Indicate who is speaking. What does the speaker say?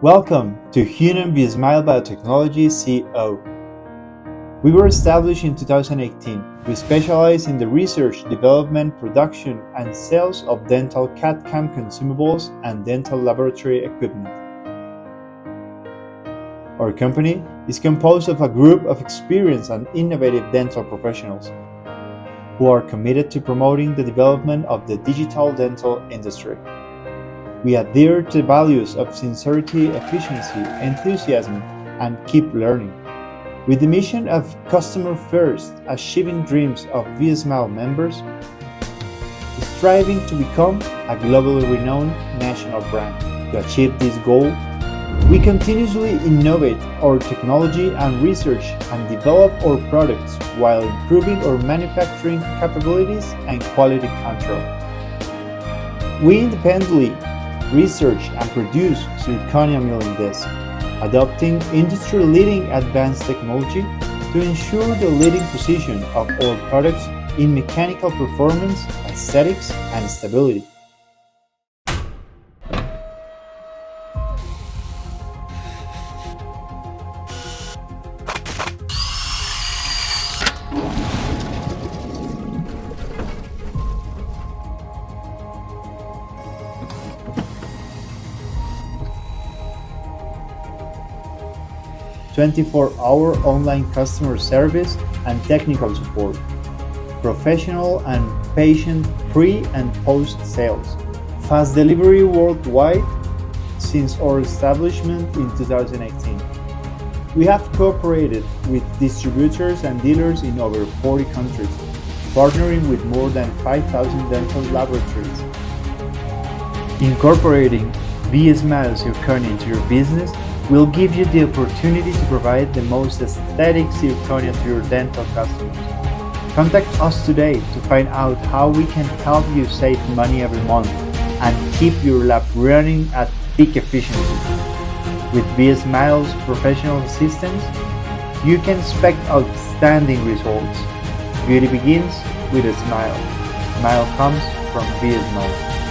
Speaker 1: Welcome to Hunan Vsmile Biotechnology CO. We were established in 2018. We specialize in the research, development, production, and sales of dental CADCAM consumables and dental laboratory equipment. Our company is composed of a group of experienced and innovative dental professionals who are committed to promoting the development of the digital dental industry. We adhere to the values of sincerity, efficiency, enthusiasm, and keep learning. With the mission of customer first, achieving dreams of Vsmile members, striving to become a globally renowned national brand. To achieve this goal, we continuously innovate our technology and research and develop our products while improving our manufacturing capabilities and quality control. We independently research and produce Zirconia milling discs, adopting industry-leading advanced technology to ensure the leading position of our products in mechanical performance, aesthetics, and stability. "24-hour online customer service and technical support, professional and patient pre- and post-sales, fast delivery worldwide since our establishment in 2018. We have cooperated with distributors and dealers in over 40 countries, partnering with more than 5,000 dental laboratories. Incorporating Vsmile Zirconia into your business will give you the opportunity to provide the most aesthetic zirconia to your dental customers. Contact us today to find out how we can help you save money every month and keep your lab running at peak efficiency. With Vsmile's professional assistance, you can expect outstanding results. Beauty begins with a smile. Smile comes from Vsmile.